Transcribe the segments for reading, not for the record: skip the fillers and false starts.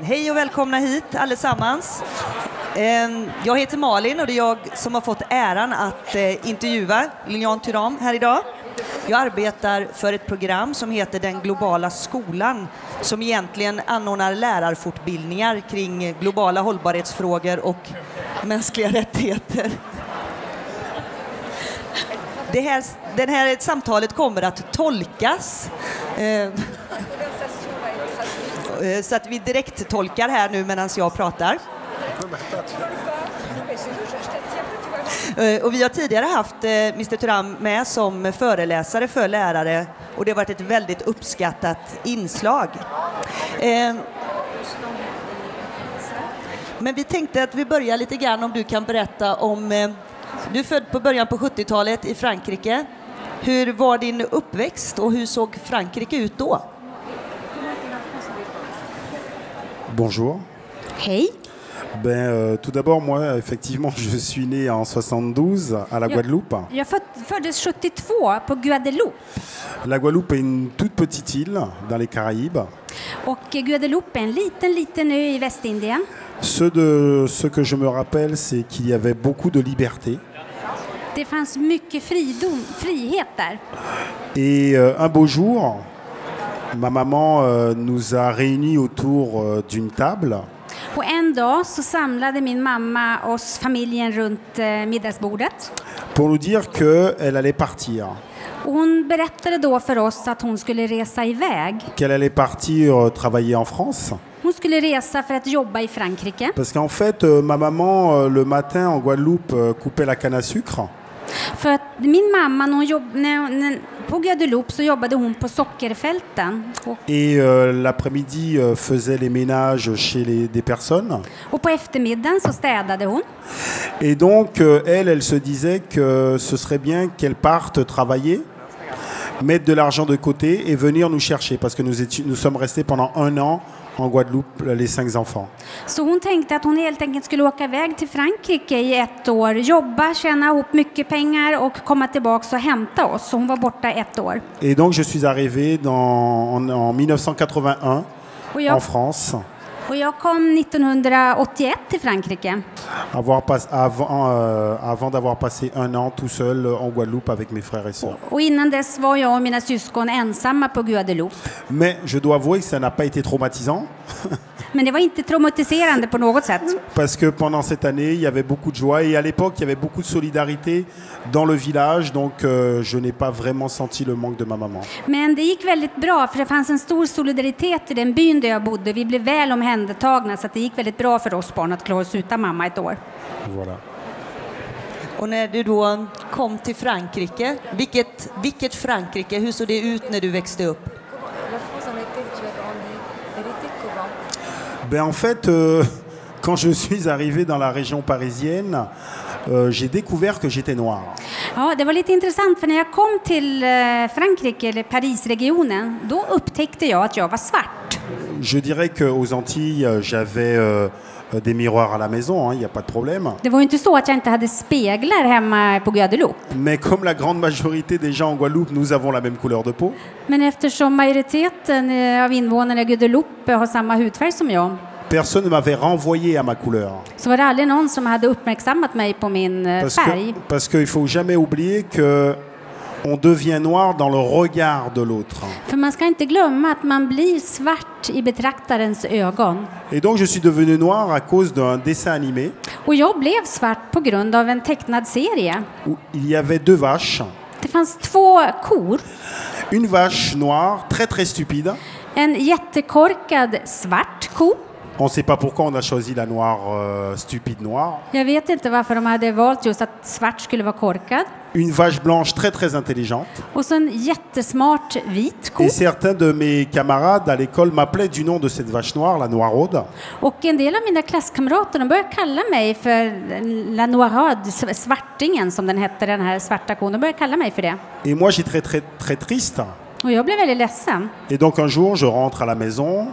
Hej och välkomna hit allesammans. Jag heter Malin och det är jag som har fått äran att intervjua Lilian Thuram här idag. Jag arbetar för ett program som heter Den globala skolan, som egentligen anordnar lärarfortbildningar kring globala hållbarhetsfrågor och mänskliga rättigheter. Det här samtalet kommer att tolkas. Så att vi direkt tolkar här nu medan jag pratar. Och vi har tidigare haft Mr. Thuram med som föreläsare för lärare och det har varit ett väldigt uppskattat inslag. Men vi tänkte att vi börjar lite grann om du kan berätta om... Du är född på början på 70-talet i Frankrike. Hur var din uppväxt och hur såg Frankrike ut då? Bonjour. Hej. Tout d'abord, moi, effectivement, je suis né en 72 à la Guadeloupe. Jag föddes 72 på Guadeloupe. La Guadeloupe est une toute petite île dans les Caraïbes. Och Guadeloupe är en liten ö i Västindien. Ce que je me rappelle, c'est qu'il y avait beaucoup de liberté. Det fanns mycket frihet där. Et un beau jour, ma maman nous a réunis autour d'une table. Och en dag så samlade min mamma oss familjen runt middagsbordet. Pour nous dire qu'elle allait partir. Och hon berättade då för oss att hon skulle resa iväg. Qu'elle allait partir travailler en France. Hon skulle resa för att jobba i Frankrike. Parce qu'en fait, ma maman, le matin en Guadeloupe, coupait la canne à sucre. För att min mamma, på Guadeloupe så jobbade hon på sockerfälten. Et l'après-midi faisait les ménages chez des personnes. Och på eftermiddagen så städade hon. Et donc, elle se disait que ce serait bien qu'elle parte travailler, mettre de l'argent de côté et venir nous chercher. Parce que nous sommes restés pendant 1 an en Guadeloupe, les 5 enfants. Så hon tänkte att hon helt enkelt skulle åka iväg till Frankrike i 1 år, jobba, tjäna ihop mycket pengar och komma tillbaka och hämta oss. Så hon var borta 1 år. Et donc je suis arrivé en 1981 en France. Och jag kom 1981 till Frankrike. Avant d'avoir passé 1 an tout seul en Guadeloupe avec mes frères et sœurs. Och innan dess var jag och mina syskon ensamma på Guadeloupe. Mais je dois avouer que ça n'a pas été traumatisant. Men det var inte traumatiserande på något sätt. Parce que pendant cette année, il y avait beaucoup de joie et à l'époque, il y avait beaucoup de solidarité dans le village, donc je n'ai pas vraiment senti le manque de ma maman. Men det gick väldigt bra för det fanns en stor solidaritet i den byn där jag bodde. Vi blev väl omhändertagna så att det gick väldigt bra för oss barn att klara oss utan mamma 1 år. Voilà. Och när du då kom till Frankrike, vilket Frankrike, hur såg det ut när du växte upp? Ben en fait, quand je suis arrivé dans la région parisienne, j'ai découvert que j'étais noir. Ja, det var lite intressant för när jag kom till Frankrike eller Parisregionen, då upptäckte jag att jag var svart. Je dirais qu'aux Antilles, j'avais des miroirs à la maison, il n'y a pas de problème. Det var ju inte så att jag inte hade speglar hemma på Guadeloupe. Mais comme la grande majorité des gens en Guadeloupe, nous avons la même couleur de peau. Men eftersom majoriteten av invånarna i Guadeloupe har samma hudfärg som jag, personne ne m'avait renvoyé à ma couleur. Så var det aldrig någon som hade uppmärksammat mig på min färg. Parce qu'il faut jamais oublier que on devient noir dans le regard de l'autre. För man ska inte glömma att man blir svart i betraktarens ögon. Et donc je suis devenu noir à cause d'un dessin animé. Och jag blev svart på grund av en tecknad serie. Où il y avait 2 vaches. Det fanns 2 kor. Une vache noire, très très stupide. En jättekorkad svart ko. On ne sait pas pourquoi on a choisi la noire stupide noire. Jag vet inte varför de hade valt just att svart skulle vara korkad. Une vache blanche très très intelligente. Och så en jättesmart vit ko. Et certains de mes camarades à l'école m'appelaient du nom de cette vache noire, la noiraude. Och en del av mina klasskamrater de började kalla mig för la noiraude, svartingen som den hette, den här svarta kon. De började kalla mig för det. Et moi j'étais très très triste. Och jag blev väldigt ledsen. Et donc un jour je rentre à la maison.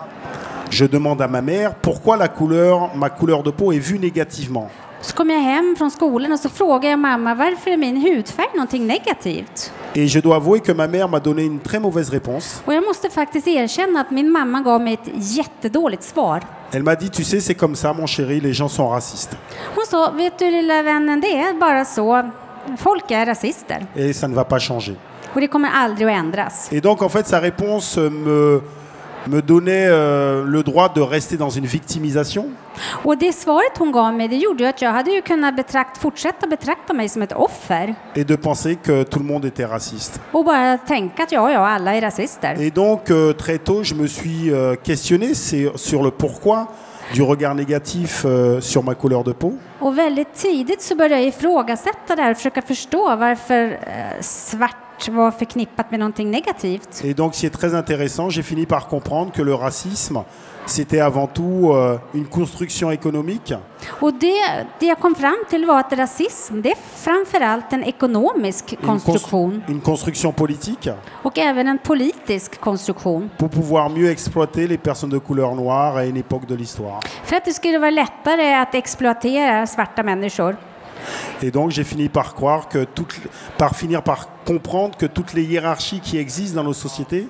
Je demande à ma mère pourquoi ma couleur de peau est vue négativement. Så kom jag hem från skolan och så frågade jag mamma varför är min hudfärg någonting negativt? Et je dois avouer que ma mère m'a donné une très mauvaise réponse. Och jag måste faktiskt erkänna att min mamma gav mig ett jättedåligt svar. Elle m'a dit, tu sais, c'est comme ça, mon chéri, les gens sont racistes. Hon sa, vet du lilla vännen, det är bara så. Folk är rasister. Et ça ne va pas changer. Och det kommer aldrig att ändras. Et donc, en fait, sa réponse me donnait le droit de rester dans une victimisation. Och det svaret hon gav mig, det gjorde ju att jag hade ju kunnat fortsätta betrakta mig som ett offer. Et de penser que tout le monde était raciste. Och bara tänka att ja, alla är rasister. Et donc, très tôt, je me suis questionné sur le pourquoi du regard négatif sur ma couleur de peau. Och väldigt tidigt så började jag ifrågasätta det här och försöka förstå varför svart var förknippat med någonting negativt. Et donc, c'est très intéressant. J'ai fini par comprendre que le racisme, c'était avant tout une construction économique. Och det jag kom fram till var att rasism, det är framförallt en ekonomisk konstruktion. Une construction politique. Och även en politisk konstruktion. Pour pouvoir mieux exploiter les personnes de couleur noire à une époque de l'histoire. För att det skulle vara lättare att exploatera svarta människor. Et donc j'ai fini par croire que finir par comprendre que toutes les hiérarchies qui existent dans nos sociétés,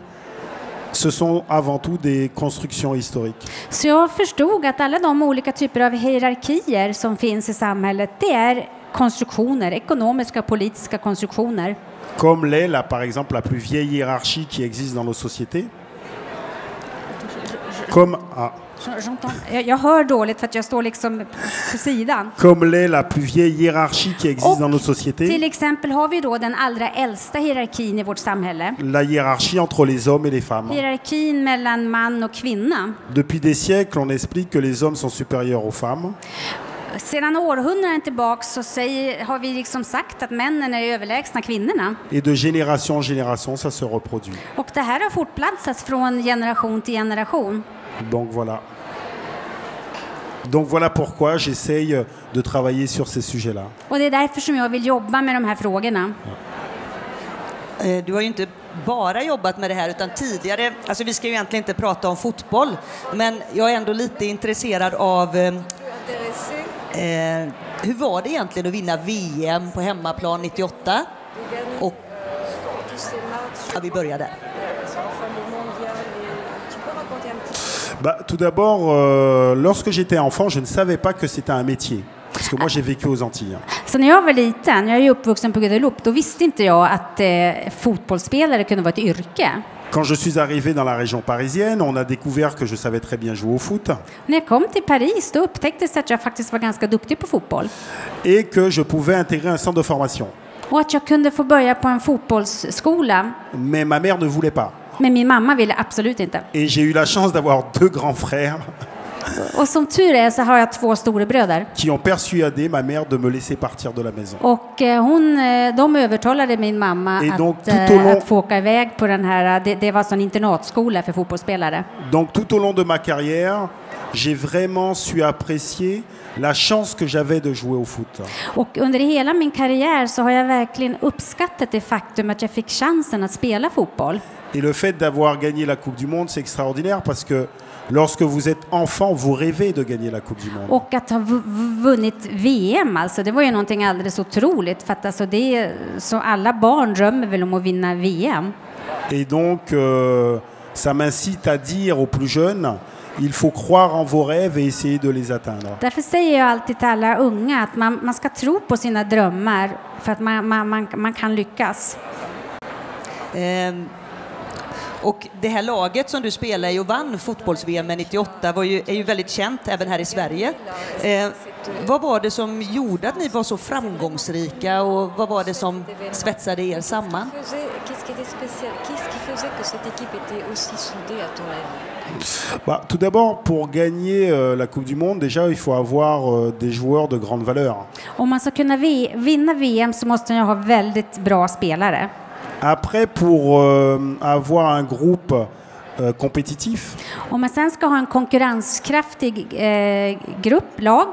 ce sont avant tout des constructions historiques. Så jag förstod att alla de olika typer av hierarkier som finns i samhället, det är konstruktioner, ekonomiska och politiska konstruktioner. Comme l'est par exemple la plus vieille hiérarchie qui existe dans nos sociétés. Comme jag hör dåligt för att jag står liksom på sidan. Comme l'est la plus vieille hiérarchie qui existe dans nos sociétés. Till exempel har vi då den allra äldsta hierarkin i vårt samhälle. La hiérarchie entre les hommes et les femmes. Hierarkin mellan man och kvinna. Depuis des siècles, on explique que les hommes sont supérieurs aux femmes. Sedan århundraden tillbaka så har vi liksom sagt att männen är överlägsna kvinnorna. Et de génération en génération, ça se reproduit. Och det här har fortplantats från generation till generation. Donc voilà pourquoi j'essaye de travailler sur ces sujets-là. Och det är därför som jag vill jobba med de här frågorna. Du har ju inte bara jobbat med det här utan tidigare, alltså vi ska ju egentligen inte prata om fotboll, men jag är ändå lite intresserad av hur var det egentligen att vinna VM på hemmaplan 98? Och vi börjar där. Tout d'abord, lorsque j'étais enfant, je ne savais pas que c'était un métier. Parce que moi, j'ai vécu aux Antilles. Så när jag var liten, jag är uppvuxen på Guadeloupe, då visste inte jag att fotbollsspelare kunde vara ett yrke. Quand je suis arrivé dans la région parisienne, on a découvert que je savais très bien jouer au foot. När jag kom till Paris, då upptäcktes att jag faktiskt var ganska duktig på fotboll. Et que je pouvais intégrer un centre de formation. Och att jag kunde få börja på en fotbollsskola. Mais ma mère ne voulait pas. Men min mamma ville absolut inte. Et j'ai eu la chance d'avoir 2 grands frères. Och som tur är så har jag 2 storebröder. Qui ont persuadé ma mère de me laisser partir de la maison. Och de övertalade min mamma att få åka iväg på den här, det var sån internatskola för fotbollsspelare. Donc tout au long de ma carrière, j'ai vraiment su apprécier la chance que j'avais de jouer au foot. Och under hela min karriär så har jag verkligen uppskattat det faktum att jag fick chansen att spela fotboll. Et le fait d'avoir gagné la Coupe du Monde, c'est extraordinaire parce que lorsque vous êtes enfant, vous rêvez de gagner la Coupe du Monde. Och att ha vunnit VM, alltså, det var ju någonting alldeles otroligt. För att alltså, så alla barn drömmer väl om att vinna VM. Et donc, ça m'incite à dire aux plus jeunes, il faut croire en vos rêves et essayer de les atteindre. Därför säger jag alltid till alla unga att man ska tro på sina drömmar för att man kan lyckas. Och det här laget som du spelar i och vann fotbolls-VM 98 är ju väldigt känt även här i Sverige. Vad var det som gjorde att ni var så framgångsrika och vad var det som svetsade er samman? Tout d'abord, pour gagner la Coupe du Monde, déjà, il faut avoir des joueurs de grande valeur. Om man ska kunna vinna VM så måste man ha väldigt bra spelare. Après, pour avoir un groupe compétitif. Om man sen ska ha en konkurrenskraftig lag.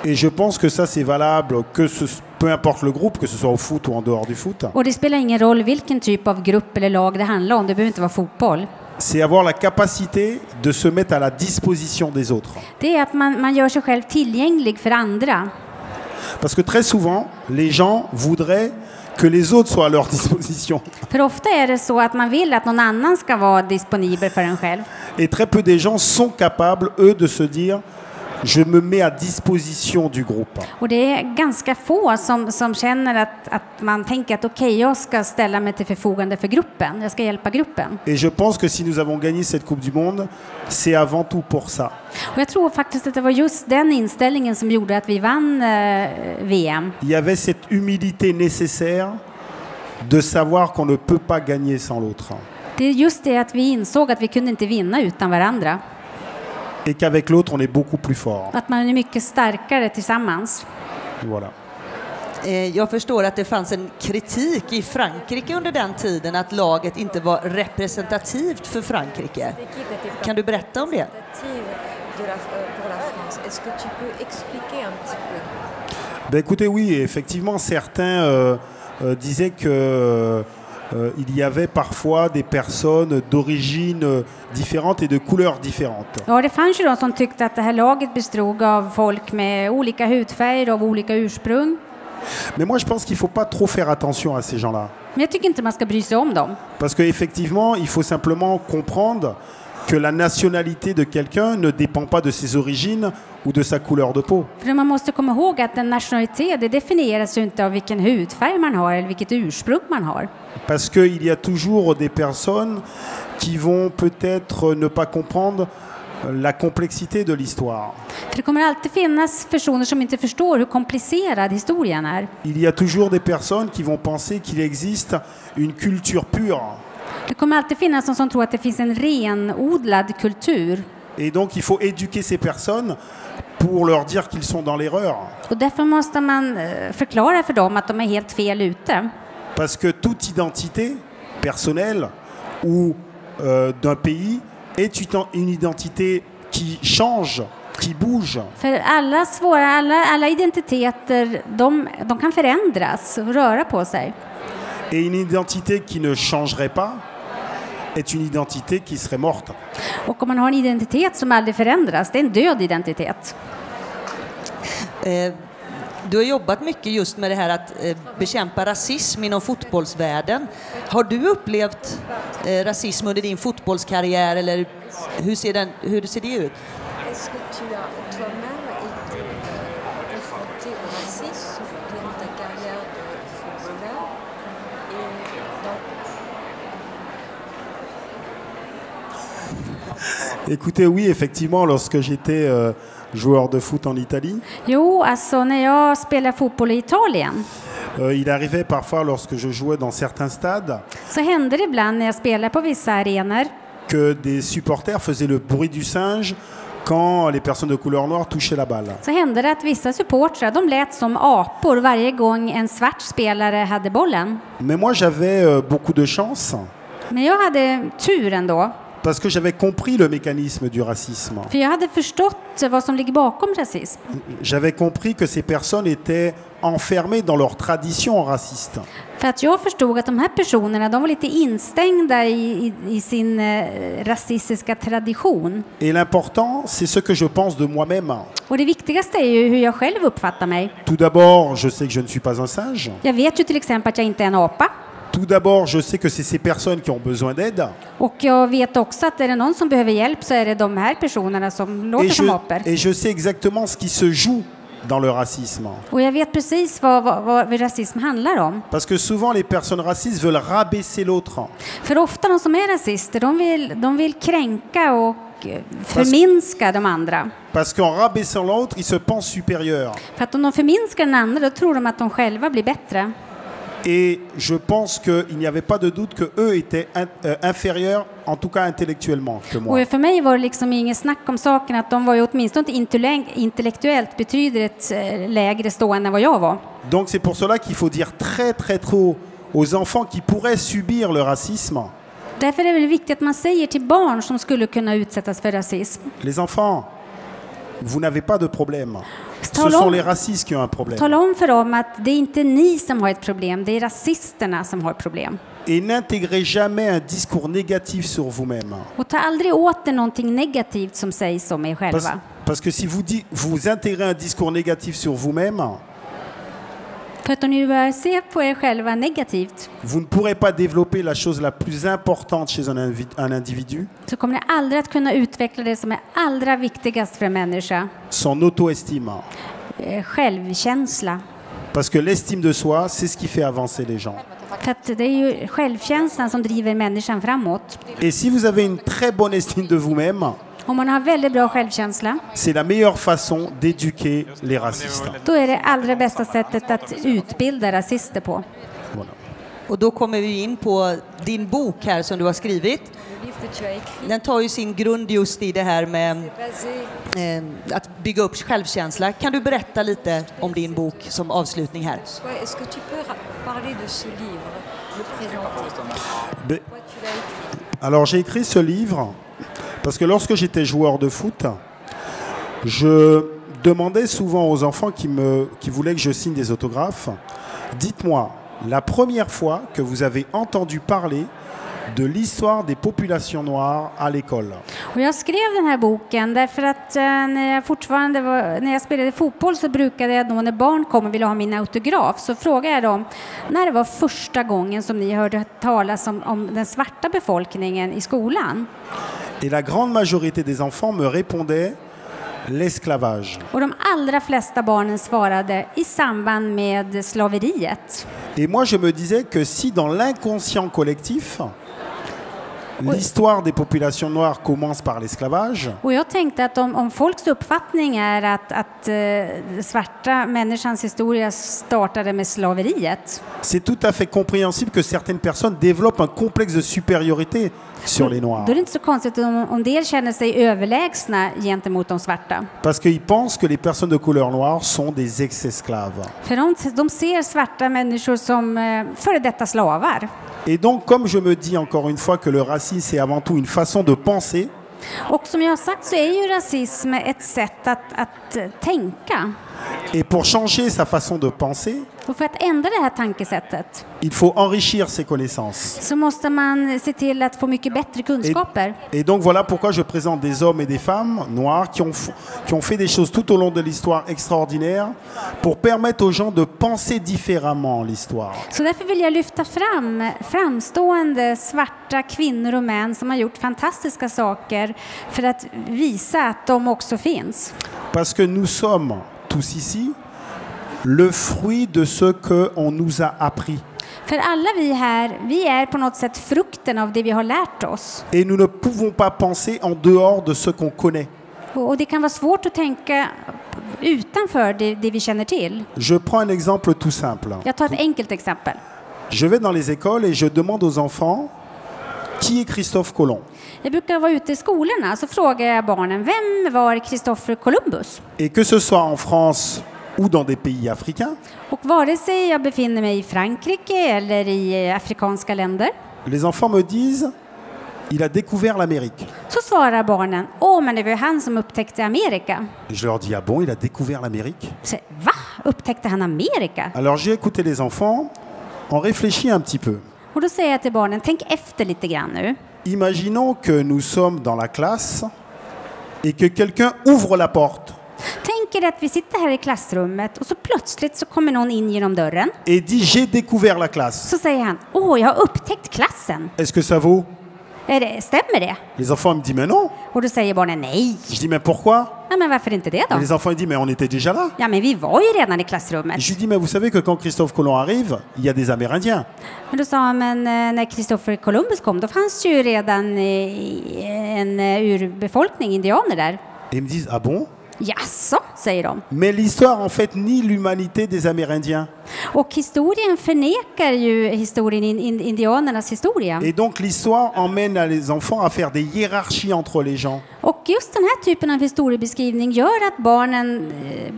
Et je pense que ça c'est valable peu importe le groupe, que ce soit au foot ou en dehors du foot. Och det spelar ingen roll vilken typ av grupp eller lag det handlar om, det behöver inte vara fotboll. C'est avoir la capacité de se mettre à la disposition des autres. Det är att man gör sig själv tillgänglig för andra. Parce que très souvent, les gens voudraient que les autres soient à leur disposition. För ofta är det så att man vill att någon annan ska vara disponibel för en själv. Et très peu des gens sont capables, eux, de se dire je me mets à disposition du groupe. Och det är ganska få som känner att man tänker att okej, jag ska ställa mig till förfogande för gruppen. Jag ska hjälpa gruppen. Et je pense que si nous avons gagné cette Coupe du Monde, c'est avant tout pour ça. Och jag tror faktiskt att det var just den inställningen som gjorde att vi vann VM. Il y avait cette humilité nécessaire de savoir qu'on ne peut pas gagner sans l'autre. Det är just det att vi insåg att vi kunde inte vinna utan varandra. Et qu'avec l'autre, on est beaucoup plus fort. Att man är mycket starkare tillsammans. Voilà. Jag förstår att det fanns en kritik i Frankrike under den tiden att laget inte var representativt för Frankrike. Kan du berätta om det? Est-ce que tu peux expliquer un petit peu? Ben écoutez, oui, effectivement, certains disaient que il y avait parfois des personnes d'origine différentes et de couleurs différentes. Ja, det fanns ju de som tyckte att det här laget bestod av folk med olika hudfärger och av olika ursprung. Mais moi, je pense qu'il ne faut pas trop faire attention à ces gens-là. Men jag tycker inte man ska bry sig om dem. Parce qu'effectivement, il faut simplement comprendre que la nationalité de quelqu'un ne dépend pas de ses origines ou de sa couleur de peau. För man måste komma ihåg att en nationalitet, det definieras ju inte av vilken hudfärg man har eller vilket ursprung man har. Parce qu'il y a toujours des personnes qui vont peut-être ne pas comprendre la complexité de l'histoire. För det kommer alltid finnas personer som inte förstår hur komplicerad historien är. Il y a toujours des personnes qui vont penser qu'il existe une culture pure. Det kommer alltid finnas de som tror att det finns en renodlad kultur. Et donc il faut éduquer ces personnes pour leur dire qu'ils sont dans l'erreur. Och därför måste man förklara för dem att de är helt fel ute. Parce que toute identité personnelle ou d'un pays est une identité qui change, qui bouge. För alla identiteter, de kan förändras och röra på sig. Et une identité qui ne changerait pas est une identité qui serait morte. Och om man har en identitet som aldrig förändras, det är en död identitet. Du har jobbat mycket just med det här att bekämpa rasism inom fotbollsvärlden. Har du upplevt rasism under din fotbollskarriär eller hur ser det ut? Est-ce que tu as toi-même été confronté au racisme durant ta carrière de footballeur? Écoutez, oui, effectivement, lorsque j'étais joueur de foot en Italie, Jo, alltså när jag spelar fotboll i Italien il arrivait parfois lorsque je jouais dans certains stades så hände det ibland när jag spelar på vissa arenor que des supporters faisaient le bruit du singe quand les personnes de couleur noire touchaient la balle. så hände det att vissa supportrar, de lät som apor varje gång en svart spelare hade bollen. Mais moi, j'avais beaucoup de chance Men jag hade tur ändå. parce que j'avais compris le mécanisme du racisme. För jag hade förstått vad som ligger bakom rasism. J'avais compris que ces personnes étaient enfermées dans leur tradition raciste. För att jag förstod att de här personerna, de var lite instängda i sin rasistiska tradition. Et l'important, c'est ce que je pense de moi-même. Och det viktigaste är ju hur jag själv uppfattar mig. Tout d'abord, je sais que je ne suis pas un singe. Jag vet ju till exempel att jag inte är en apa. Tout d'abord, je sais que c'est ces personnes qui ont besoin d'aide. Och jag vet också att är det någon som behöver hjälp så är det de här personerna som låter som apor. Et je sais exactement ce qui se joue dans le racisme. Och jag vet precis vad rasism handlar om. Parce que souvent, les personnes racistes veulent rabaisser l'autre. För ofta de som är rasister, de vill kränka och förminska de andra. Parce qu'en rabaissant l'autre, ils se pensent supérieurs. För att om de förminskar den andra, då tror de att de själva blir bättre. Et je pense qu'il n'y avait pas de doute qu'eux étaient inférieurs, en tout cas intellectuellement, que moi. Och för mig var det liksom inget snack om saken att de var ju åtminstone intellektuellt betydligt lägre stående än vad jag var. Donc c'est pour cela qu'il faut dire très très tôt aux enfants qui pourraient subir le racisme. Därför är det viktigt att man säger till barn som skulle kunna utsättas för rasism. Les enfants, vous n'avez pas de problème. Ce sont les racistes qui ont un problème. Tala om för dem att det är inte ni som har ett problem, det är rasisterna som har ett problem. Et n'intégrez jamais un discours négatif sur vous-même. Och ta aldrig åt er någonting negativt som sägs om er själva. Parce que si vous intégrez un discours négatif sur vous-même, För att om ni börjar se på er själva negativt vous ne pourrez pas développer la chose la plus importante chez un individu, så kommer ni aldrig att kunna utveckla det som är allra viktigast för en människa. son auto-estime. Självkänsla. Parce que l'estime de soi, c'est ce qui fait avancer les gens. För att det är ju självkänslan som driver människan framåt. Et si vous avez une très bonne estime de vous-même, Om man har väldigt bra självkänsla, c'est la meilleure façon d'éduquer les racistes. då är det allra bästa sättet att utbilda rasister på. Voilà. Och då kommer vi in på din bok här som du har skrivit. Le livre que tu as écrit Den tar ju sin grund just i det här med est basé att bygga upp självkänsla. Kan du berätta lite om din bok som avslutning här? Est-ce que tu peux parler de ce livre, le présenter? Mais- Pourquoi tu l'as écrit? Alors j'ai écrit ce livre parce que lorsque j'étais joueur de foot, je demandais souvent aux enfants qui voulaient que je signe des autographes, dites-moi, la première fois que vous avez entendu parler de l'histoire des populations noires à l'école. Och jag skrev den här boken därför att när jag spelade fotboll så brukade jag då när barn kom och ville ha min autograf så frågade jag dem när det var första gången som ni hörde talas om den svarta befolkningen i skolan. Et la grande majorité des enfants me répondaient l'esclavage. Och de allra flesta barnen svarade i samband med slaveriet. Et moi je me disais que si dans l'inconscient collectif, l'histoire des populations noires commence par l'esclavage, Och jag tänkte att om folks uppfattning är att svarta människans historia startade med slaveriet, c'est tout à fait compréhensible que certaines personnes développent un complexe de supériorité sur les noirs. då är det inte så konstigt om del känner sig överlägsna gentemot de svarta. Parce qu'ils pensent que les personnes de couleur noire sont des ex-esclaves. För de ser svarta människor som före detta slavar. Et donc, comme je me dis encore une fois que le racisme, c'est avant tout une façon de penser, Och som jag har sagt så är ju rasism ett sätt att tänka. et pour changer sa façon de penser, Och för att ändra det här tankesättet il faut enrichir ses connaissances. så måste man se till att få mycket bättre kunskaper. Et donc voilà pourquoi je présente des hommes et des femmes noirs qui ont fait des choses tout au long de l'histoire extraordinaires pour permettre aux gens de penser différemment l'histoire. Så därför vill jag lyfta fram framstående svarta kvinnor och män som har gjort fantastiska saker för att visa att de också finns. Parce que nous sommes tous ici le fruit de ce qu'on nous a appris. För alla vi här, vi är på något sätt frukten av det vi har lärt oss. Et nous ne pouvons pas penser en dehors de ce qu'on connaît. Och det kan vara svårt att tänka utanför det vi känner till. Je prends un exemple tout simple. Jag tar ett enkelt exempel. Je vais dans les écoles et je demande aux enfants qui est Christophe Colomb. Jag brukar vara ute i skolorna så frågar jag barnen, vem var Christopher Columbus? Et que ce soit en France ou dans des pays africains, Och vare sig jag befinner mig i Frankrike eller i afrikanska länder les enfants me disent il a découvert l'Amérique. så svarar barnen, men det var ju han som upptäckte Amerika. Et je leur dis ah bon, il a découvert l'Amérique? Så, va? Upptäckte han Amerika? Alors j'ai écouté les enfants, on réfléchit un petit peu. Och då säger jag till barnen, tänk efter lite grann nu. Imaginons que nous sommes dans la classe et que quelqu'un ouvre la porte Tänk er att vi sitter här i klassrummet och så plötsligt så kommer någon in genom dörren. et dit j'ai découvert la classe. Så säger han, jag har upptäckt klassen. Est-ce que ça vaut? Stämmer det? Les enfants me disent mais non. Och då säger barnen, nej. Je dis mais pourquoi? Ja, men varför inte det då? Et les enfants ils disent mais on était déjà là. Ja, men vi var ju redan i Et klassrummet. je lui dis mais vous savez que quand Christophe Colomb arrive, il y a des Amérindiens. Men då sa han, men när Christopher Columbus kom, då fanns ju redan en urbefolkning, indianer där. Et ils me disent ah bon? Jaså, säger de. Mais l'histoire en fait nie l'humanité des Amérindiens. Och historien förnekar ju indianernas historia. Et donc l'histoire emmène les enfants à faire des hiérarchies entre les gens. Och just den här typen av historiebeskrivning gör att barnen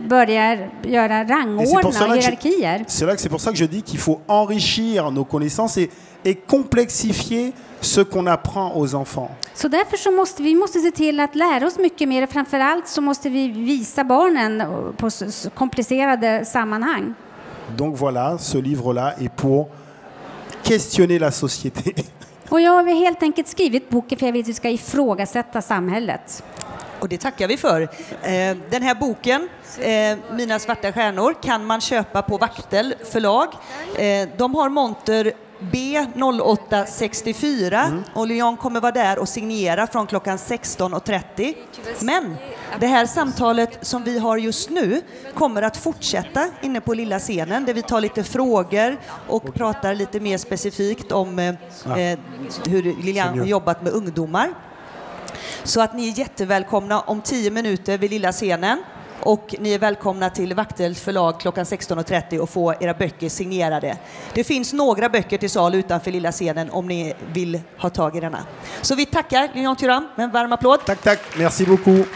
börjar göra rangordna och hierarkier. C'est pour ça que je dis qu'il faut enrichir nos connaissances et complexifier ce qu'on apprend aux enfants. Så därför så måste vi se till att lära oss mycket mer. Framförallt så måste vi visa barnen på komplicerade sammanhang. Donc voilà, ce livre-là est pour questionner la société. Och jag har helt enkelt skrivit boken för jag vill att vi ska ifrågasätta samhället. Och det tackar vi för. Den här boken, Mina svarta stjärnor, kan man köpa på Vaktel förlag. De har monter B0864 och Lyon kommer vara där och signera från klockan 16:30. Men det här samtalet som vi har just nu kommer att fortsätta inne på lilla scenen där vi tar lite frågor och pratar lite mer specifikt om hur Lilian har jobbat med ungdomar. Så att ni är jättevälkomna om 10 minuter vid lilla scenen. Och ni är välkomna till Vaktels förlag klockan 16:30 och få era böcker signerade. Det finns några böcker till sal utanför lilla scenen om ni vill ha tag i denna. Så vi tackar Lilian Thuram med en varm applåd. Tack, tack. Merci beaucoup.